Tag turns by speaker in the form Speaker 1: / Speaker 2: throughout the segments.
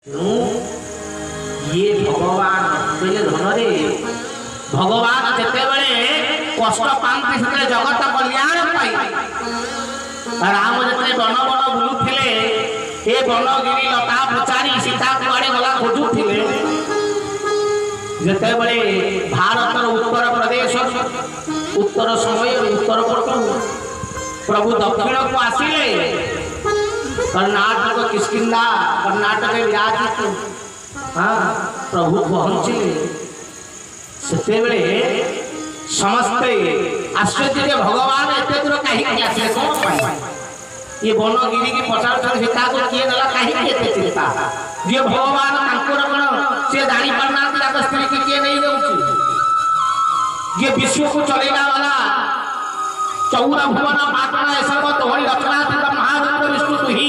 Speaker 1: ये भगवान बोले धन रे भगवान जिते बड़े कष्ट पाती से जगत कल्याण पाई राम जिते बन बन बुलुले ए बनगिरी लता पचारी सीता कुआड़े गला खोजुले जिते बड़े भारत उत्तर प्रदेश उत्तर समय उत्तर पटू प्रभु दक्षिण को आसिले कर्नाटक किष्किंधा कर्नाटक विराजित हाँ प्रभु पहुंचले से समस्ते आश्चर्य भगवान एत दूर कहीं आसे कौन ये बनगिरी की पचार सीता को किए गला कहीं चिंता जे भगवान से जानी पारना स्त्री की किए नहीं दे ये विश्व को चलेगा वाला चौरा भुवन पाटना ऐसा तोहरी रचना महारुद्र विष्णु तुही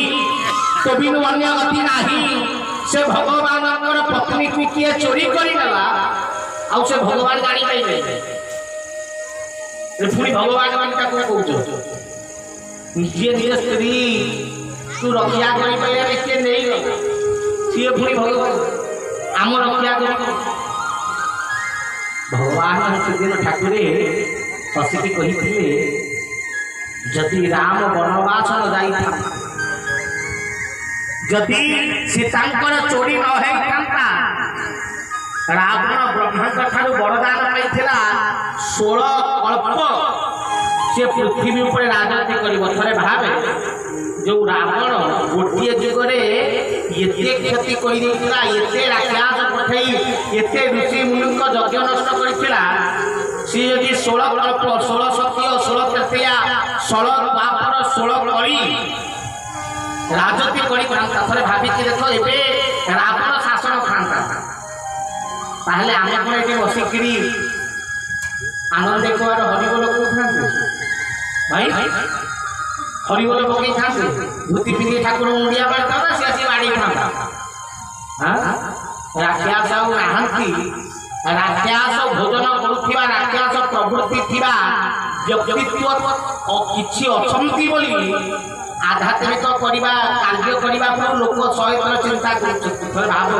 Speaker 1: तो बिनु अन्य गति नाही से भगवान पत्नी को किए चोरी करी गला आउ से भगवान जानी पाइबे पुणी भगवान मानता को कहउछ निजे निज स्त्री तू रक्षा करी पाइले के नहीं गला सिए पुणी भगवान आम रक्षा करी भगवान सेदिन ठाकुरे हसिकी कहिथिले जदि राम वनवास न जाइथा जदि सीतांकर चोरी न होइथांता रावण ब्रह्मा ठारू वरदान पाइथिला 16 कल्प से पृथ्वी ऊपर राजनीति करिव थरे भाबे जो रावण गोटिए जुगरे एते क्षति करि देथिला एते राक्षस पठई एते ऋषि मुनिक यज्ञ नष्ट करिथिला सी यदि 16 कल्प 16 सत्य 16 तृतीया 16 द्वापर 16 कली राजनीति करि थांता थरे भाबी कि देखो एबे रावण शासन खांता ताहले आमे कोन एटी बसिकिरी आनंद कुआर हरिबोल को खांते भाई हरिबोल पकई खांते धोती पिंदी ठाकुर मुंडिया बाड़ता ना से बाड़ी खांता हां राक्षस आउ नाहंती राक्षस भोजन करुथिबा राक्षस प्रवृत्ति थिबा व्यक्तित्व किछि अछंती बोली आध्यात्मिक करिबा कार्य करिबा पर लोक सहित चिंता करछथि भाबो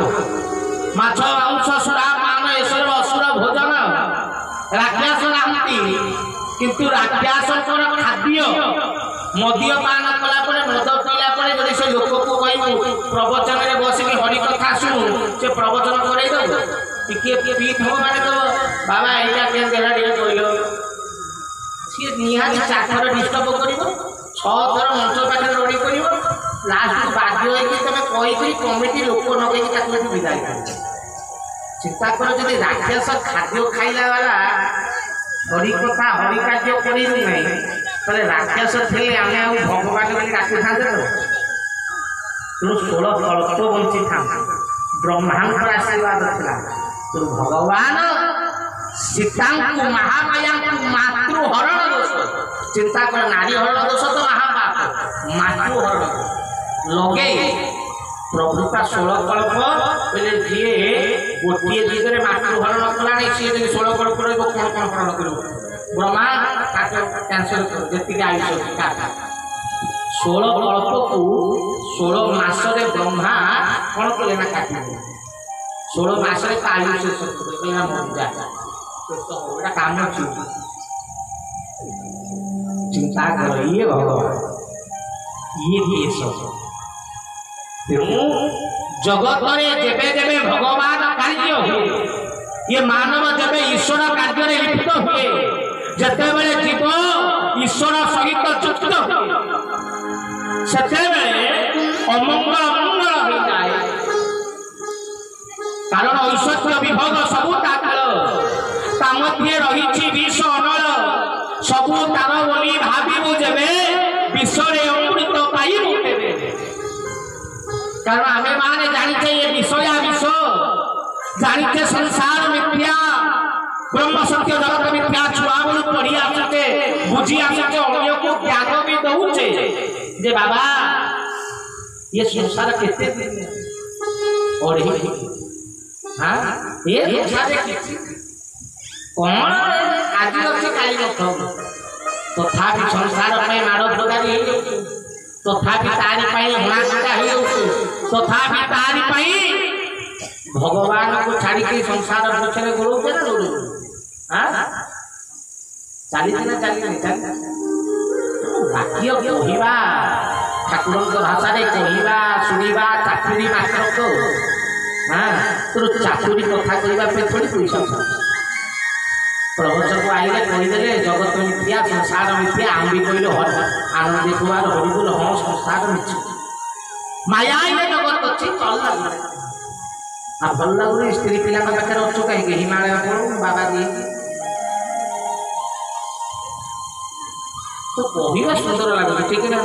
Speaker 1: माछ मांस सुरा पान एसर असुर भोजन राक्षस नाहंती किंतु राक्षस खाद्य मद्य पान कला पर मद पीला पर जदि से लोक को कहू प्रवचन रे बसिक हरि कथा सुनु से प्रवचन करे दो टिके पीठ हो माने तो बाबा एटा के देला टिके कहिलो सी निहाती चाकर डिस्टर्ब करिवो 6 थर मंच पाखे रोडी करिवो लास्ट बाध्य होई कि तमे कहि कहि कमिटी लोक नगे कि ताकू विदाई कर चिंता करो जदि राक्षस खाद्य खाइला वाला हरि कथा हरि कार्य करी नहीं तले राक्षस थे आमे आ भगवान के डाकि थाते तो 16 कल्प बंची था ब्रह्मांड आशीर्वाद था तो भगवान सीता को महामाया को मातृ हरण दोष चिंता कर नारी हरण दोष तो महापाप मातृ हरण लगे प्रभु का 16 कल्प बोले जे गोटिए दिगरे मातृ हरण कला नहीं सी जे 16 कल्प रो कोन कोन हरण करिवो ब्रह्मा काटे कैंसिल कर जति आयुष का 16 कल्प को 16 मास रे ब्रह्मा कोन कले ना काटे 16 मास रे आयुष से कहना मर जा तो एटा काम छु चिंता करिए भगवान ये भी सब तेणु जगत में जेबे जेबे भगवान कार्य हुए ये मानव जेबे ईश्वर कार्य रे लिप्त हुए जते बेले जीव ईश्वर सहित युक्त हुए सेते बेले अमंगल मंगल हो जाए कारण ऐश्वर्य विभोग सबु ताकल ता मध्ये रहिछि विष अनल सबु तार बोली भाबिबु जेबे विषरे अमृत पाइबु तेबे कारण आमे माने जानिछे ये विषया विष जानिछे संसार मिथ्या ब्रह्म सत्य जगत मिथ्या छुआ बोल पढ़ी आछते बुझी आछते अन्य को त्याग भी दउछे जे बाबा ये संसार केते और ही हां ये संसार किछि कोन आज अछि काली नथो तथापि संसार में मानव प्रदानी तथापि तारी पाई हणाकटा हो तथापि तारी पाई भगवान को छाड़ी के संसार पछरे गोलौते ना गोलौ हां चाली ना वाक्य कहवा ठाकुर भाषा रे कहवा सुनिबा चातुरी मात्र को हाँ तो चातुरी कथा कहवा पे थोड़ी पैसा प्रवचन को आइले कहीदेले जगत मिथ्या संसार मिथ्या आम भी कहले हर आनंद कुमार हरिबुल हाँ संसार मिथ्या माया ये जगत अच्छी चल लगे आ भल लगे स्त्री पिला पाखे अच्छु कहीं हिमालय पड़ो बाबा दी तो कहवा सुंदर लगे ठीक है ना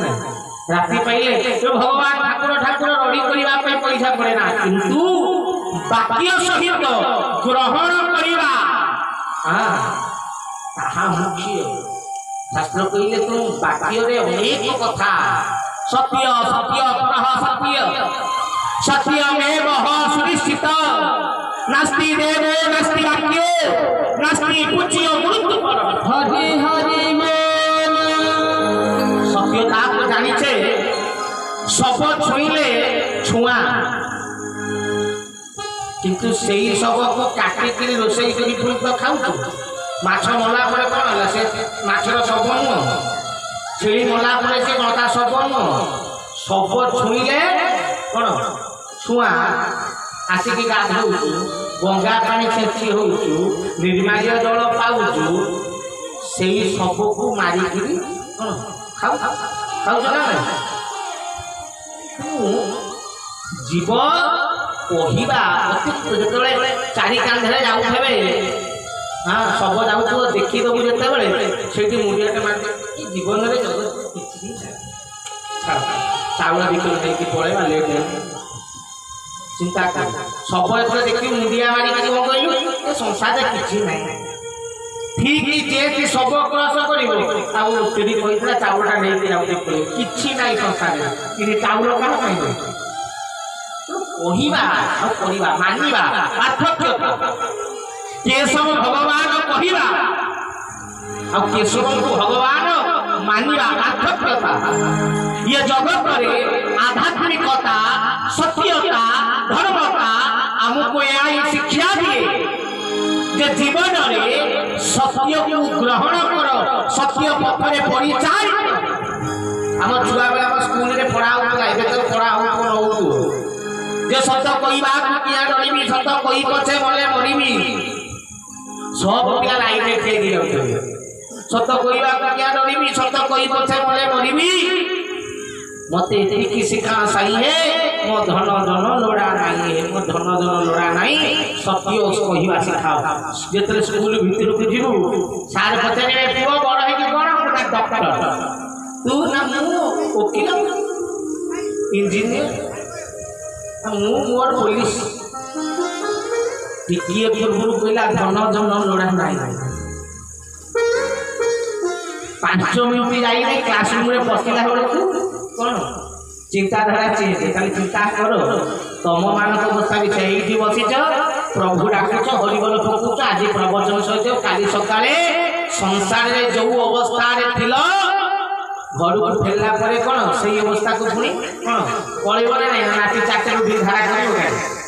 Speaker 1: राति पाइले जो भगवान ठाकुर ठाकुर रड़ी करबा पे पैसा पड़े ना किंतु वाक्य सहित ग्रहण करबा हां ताहा मुख्य शास्त्र कहले तुम वाक्य रे अनेक कथा सत्य सत्य परः सत्य सत्यमेव सुनिश्चित नास्ति देवो नास्ति वाक्यो नास्ति पूज्यो गुरुत्व हरि हरि सत्यता को जानी छे सब छुईले छुआ किंतु सेही सब को काटी के रोसई करी पुणी तो खाऊ माछ मला परे कोन हला से माछर सब नु छेली मला परे से कोनता सब नु सब छुईले कोन छुआ आसी की गाधौ गंगा पानी छेची होउछु निर्माल्य जल पाउछु सेही सब को मारी करी कोन खाऊ खाऊ ना जीव कहवा जो चारि कांधे जाऊे हाँ सब जाऊ देखीदबू जिते से मुड़िया मार जीवन में जगत किसी चाउल बिक पड़ेगा लेट चिंता कर सब देखिए मुंडिया मारी कौन कहलु संसार किसी ना ठीक जे सब क्रस कर चाउलटा नहीं जाऊे कि ना संसार चाउल कौन कह कहवा मानिबा पार्थक्य केशव भगवान कहवा आ केशव को भगवान मानिबा पार्थक्यता ये जगत रे आध्यात्मिकता सत्यता धर्मता हमको यही शिक्षा दिए जे जीवन रे सत्य को ग्रहण कर सत्य पथरे परिचालित हम छुआ बेला स्कूल रे पढ़ा होता एबे तो पढ़ा हो जे सत्य कहवा किया डरबी सत्य कही पछे मले मरबी सब पिला लाइन में ठेक दियो सत्य कहवा किया डरबी सत्य कही पछे मले मरबी मते एतिकी शिखा सही है मो धन जन लोड़ा नहीं है मो धन जन लोड़ा नहीं सत्य कहवा सिखाओ जेतरे स्कूल भीतर को जीवु सार पछे पुओ बड़ है कि कोन पुरा डॉक्टर तू ना मु वकील इंजीनियर मोर पुलिस टिकिए पूर्व कहला धन जन लोड़ा नहीं 5 मिनिट जाई क्लासरूम रे बसिला बेलू कौन चिंताधारा चेंज खाली चिंता करो तुम मान अवस्था भी ये बसीच प्रभु डाकुच हरिबल पकुच आज प्रवचन सहित काली सकाळे संसार रे जो अवस्था रे थिलो घर को फेरला परे कोन सही अवस्था को पुणी कोन पळिबो ना नाटी चाटे भी धारा करियो